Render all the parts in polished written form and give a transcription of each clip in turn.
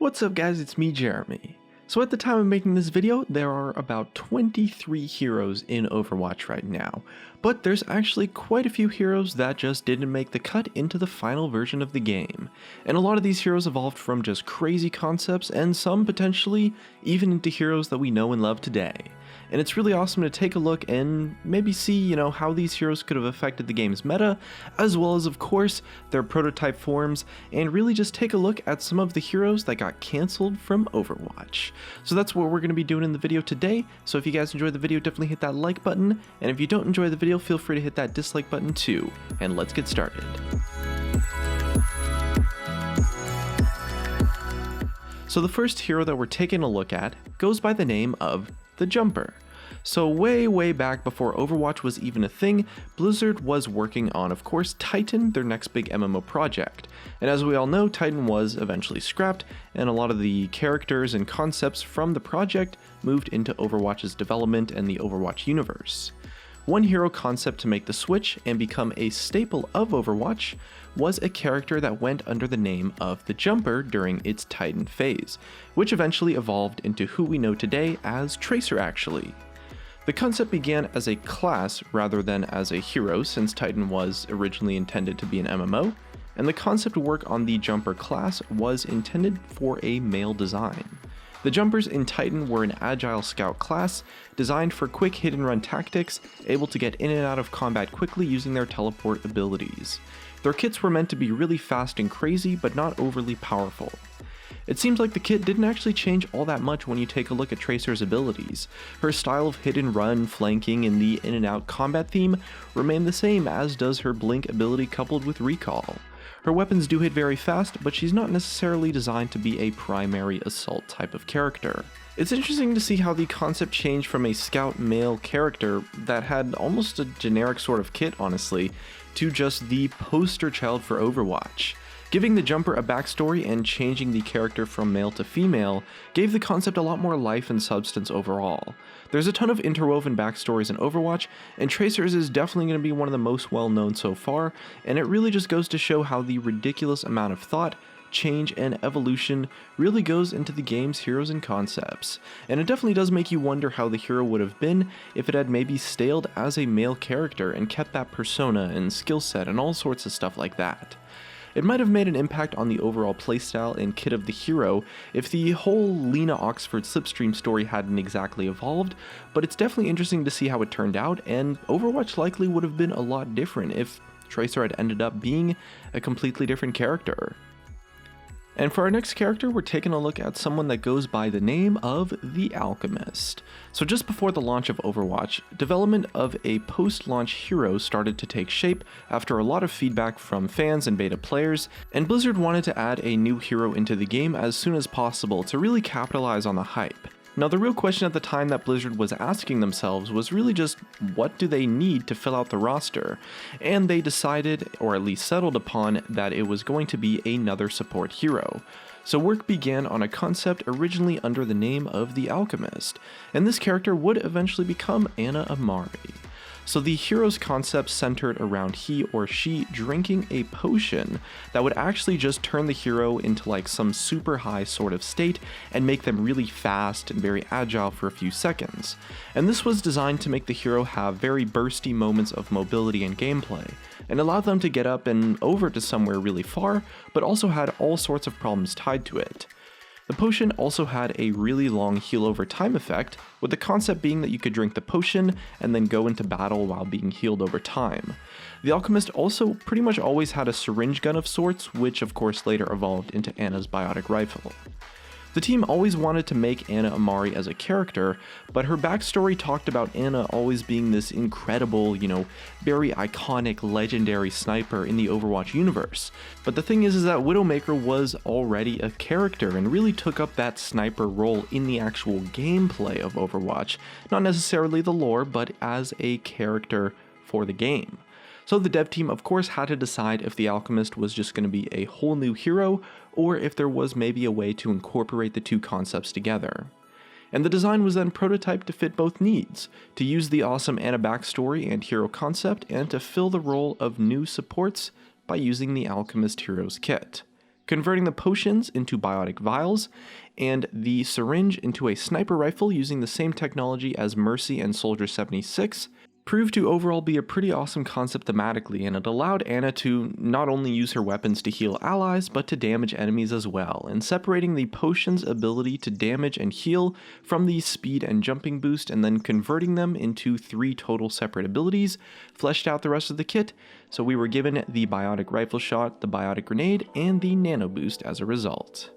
What's up guys, it's me Jeremy. So at the time of making this video, there are about 23 heroes in Overwatch right now, but there's actually quite a few heroes that just didn't make the cut into the final version of the game. And a lot of these heroes evolved from just crazy concepts and some potentially even into heroes that we know and love today. And it's really awesome to take a look and maybe see, how these heroes could have affected the game's meta, as well as, of course, their prototype forms, and really just take a look at some of the heroes that got cancelled from Overwatch. So that's what we're going to be doing in the video today, so if you guys enjoyed the video, definitely hit that like button, and if you don't enjoy the video, feel free to hit that dislike button too, and let's get started. So the first hero that we're taking a look at goes by the name of the Jumper. So way back before Overwatch was even a thing, Blizzard was working on, of course, Titan, their next big MMO project. And as we all know, Titan was eventually scrapped, and a lot of the characters and concepts from the project moved into Overwatch's development and the Overwatch universe. One hero concept to make the switch and become a staple of Overwatch was a character that went under the name of the Jumper during its Titan phase, which eventually evolved into who we know today as Tracer actually. The concept began as a class rather than as a hero, since Titan was originally intended to be an MMO, and the concept work on the Jumper class was intended for a male design. The Jumpers in Titan were an agile scout class, designed for quick hit and run tactics, able to get in and out of combat quickly using their teleport abilities. Their kits were meant to be really fast and crazy, but not overly powerful. It seems like the kit didn't actually change all that much when you take a look at Tracer's abilities. Her style of hit and run, flanking, and the in and out combat theme remain the same, as does her blink ability coupled with recall. Her weapons do hit very fast, but she's not necessarily designed to be a primary assault type of character. It's interesting to see how the concept changed from a scout male character that had almost a generic sort of kit, honestly, to just the poster child for Overwatch. Giving the Jumper a backstory and changing the character from male to female gave the concept a lot more life and substance overall. There's a ton of interwoven backstories in Overwatch, and Tracer's is definitely going to be one of the most well known so far, and it really just goes to show how the ridiculous amount of thought, change, and evolution really goes into the game's heroes and concepts. And it definitely does make you wonder how the hero would have been if it had maybe staled as a male character and kept that persona and skill set and all sorts of stuff like that. It might have made an impact on the overall playstyle and kit of the hero if the whole Lena Oxford slipstream story hadn't exactly evolved, but it's definitely interesting to see how it turned out, and Overwatch likely would have been a lot different if Tracer had ended up being a completely different character. And for our next character, we're taking a look at someone that goes by the name of the Alchemist. So just before the launch of Overwatch, development of a post-launch hero started to take shape after a lot of feedback from fans and beta players, and Blizzard wanted to add a new hero into the game as soon as possible to really capitalize on the hype. Now the real question at the time that Blizzard was asking themselves was really just, what do they need to fill out the roster? And they decided, or at least settled upon, that it was going to be another support hero. So work began on a concept originally under the name of the Alchemist, and this character would eventually become Ana Amari. So the hero's concept centered around he or she drinking a potion that would actually just turn the hero into like some super high sort of state and make them really fast and very agile for a few seconds. And this was designed to make the hero have very bursty moments of mobility and gameplay, and allow them to get up and over to somewhere really far, but also had all sorts of problems tied to it. The potion also had a really long heal over time effect, with the concept being that you could drink the potion and then go into battle while being healed over time. The Alchemist also pretty much always had a syringe gun of sorts, which of course later evolved into Ana's biotic rifle. The team always wanted to make Ana Amari as a character, but her backstory talked about Ana always being this incredible, very iconic, legendary sniper in the Overwatch universe. But the thing is that Widowmaker was already a character and really took up that sniper role in the actual gameplay of Overwatch, not necessarily the lore, but as a character for the game. So the dev team of course had to decide if the Alchemist was just going to be a whole new hero, or if there was maybe a way to incorporate the two concepts together. And the design was then prototyped to fit both needs, to use the awesome Ana backstory and hero concept, and to fill the role of new supports by using the Alchemist Heroes kit. converting the potions into biotic vials, and the syringe into a sniper rifle using the same technology as Mercy and Soldier 76, proved to overall be a pretty awesome concept thematically, and it allowed Ana to not only use her weapons to heal allies, but to damage enemies as well, and separating the potion's ability to damage and heal from the speed and jumping boost, and then converting them into 3 total separate abilities, fleshed out the rest of the kit, so we were given the biotic rifle shot, the biotic grenade, and the nano boost as a result.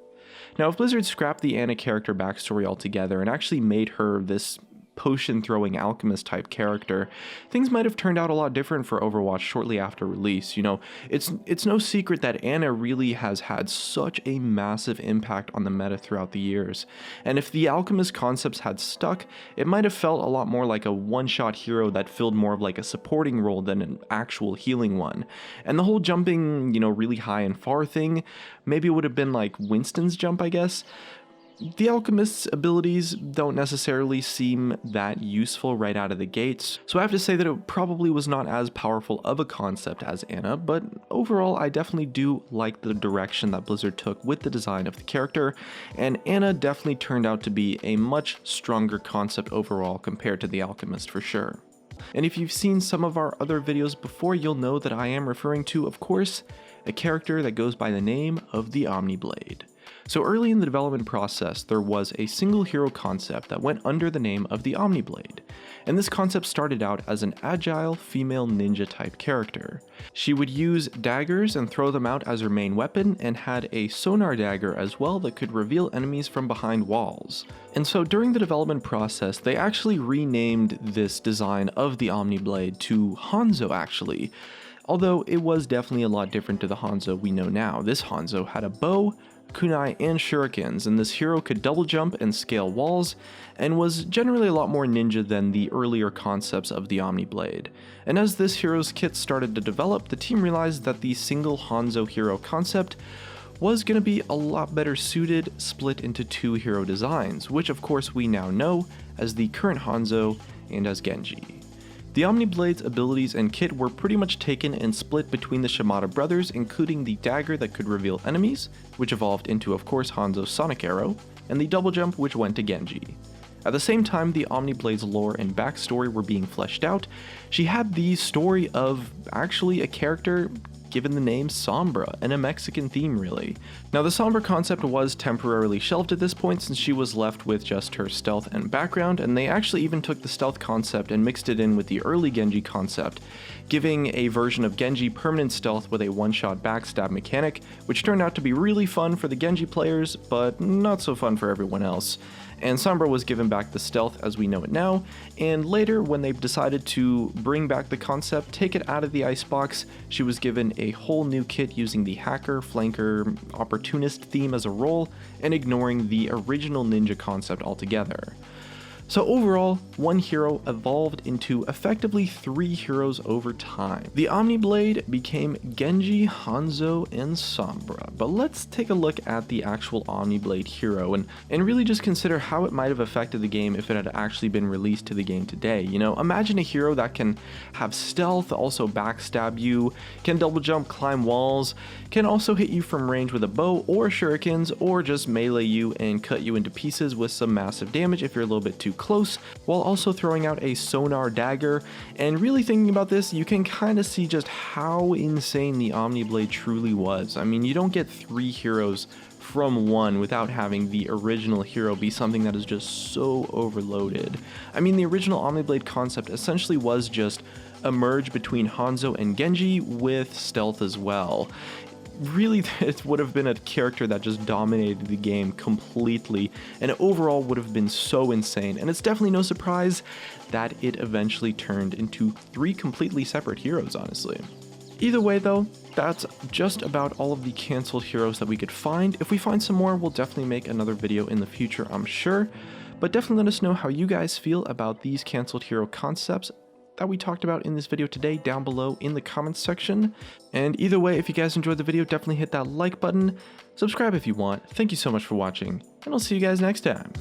Now, if Blizzard scrapped the Ana character backstory altogether and actually made her this potion-throwing alchemist type character, things might have turned out a lot different for Overwatch shortly after release. You know, it's no secret that Ana really has had such a massive impact on the meta throughout the years, and if the alchemist concepts had stuck, it might have felt a lot more like a one-shot hero that filled more of like a supporting role than an actual healing one. And the whole jumping, you know, really high and far thing, maybe it would have been like Winston's jump, I guess. The Alchemist's abilities don't necessarily seem that useful right out of the gates, so I have to say that it probably was not as powerful of a concept as Ana, but overall I definitely do like the direction that Blizzard took with the design of the character, and Ana definitely turned out to be a much stronger concept overall compared to the Alchemist for sure. And if you've seen some of our other videos before, you'll know that I am referring to, of course, a character that goes by the name of the Omniblade. So early in the development process, there was a single hero concept that went under the name of the Omniblade, and this concept started out as an agile female ninja type character. She would use daggers and throw them out as her main weapon, and had a sonar dagger as well that could reveal enemies from behind walls. And so during the development process, they actually renamed this design of the Omniblade to Hanzo actually. Although it was definitely a lot different to the Hanzo we know now. This Hanzo had a bow, kunai, and shurikens, and this hero could double jump and scale walls, and was generally a lot more ninja than the earlier concepts of the Omniblade. And as this hero's kit started to develop, the team realized that the single Hanzo hero concept was going to be a lot better suited split into 2 hero designs, which of course we now know as the current Hanzo and as Genji. The Omniblade's abilities and kit were pretty much taken and split between the Shimada brothers, including the dagger that could reveal enemies, which evolved into of course Hanzo's Sonic Arrow, and the double jump which went to Genji. At the same time the Omniblade's lore and backstory were being fleshed out, she had the story of actually a character given the name Sombra, and a Mexican theme really. Now the Sombra concept was temporarily shelved at this point since she was left with just her stealth and background, and they actually even took the stealth concept and mixed it in with the early Genji concept, giving a version of Genji permanent stealth with a one-shot backstab mechanic, which turned out to be really fun for the Genji players, but not so fun for everyone else. And Sombra was given back the stealth as we know it now, and later when they decided to bring back the concept, take it out of the icebox, she was given a whole new kit using the hacker, flanker, opportunist theme as a role, and ignoring the original ninja concept altogether. So overall, one hero evolved into effectively 3 heroes over time. The Omniblade became Genji, Hanzo, and Sombra, but let's take a look at the actual Omniblade hero and really just consider how it might have affected the game if it had actually been released to the game today. You know, imagine a hero that can have stealth, also backstab you, can double jump, climb walls, can also hit you from range with a bow or shurikens, or just melee you and cut you into pieces with some massive damage if you're a little bit too close, while also throwing out a sonar dagger. And really thinking about this, you can kind of see just how insane the Omniblade truly was. I mean, you don't get 3 heroes from one without having the original hero be something that is just so overloaded. I mean, the original Omniblade concept essentially was just a merge between Hanzo and Genji with stealth as well. Really, it would have been a character that just dominated the game completely, and it overall would have been so insane, and it's definitely no surprise that it eventually turned into 3 completely separate heroes, honestly. Either way though, that's just about all of the cancelled heroes that we could find. If we find some more, we'll definitely make another video in the future, I'm sure, but definitely let us know how you guys feel about these cancelled hero concepts that we talked about in this video today down below in the comments section. And either way, if you guys enjoyed the video, definitely hit that like button, subscribe if you want. Thank you so much for watching, and I'll see you guys next time.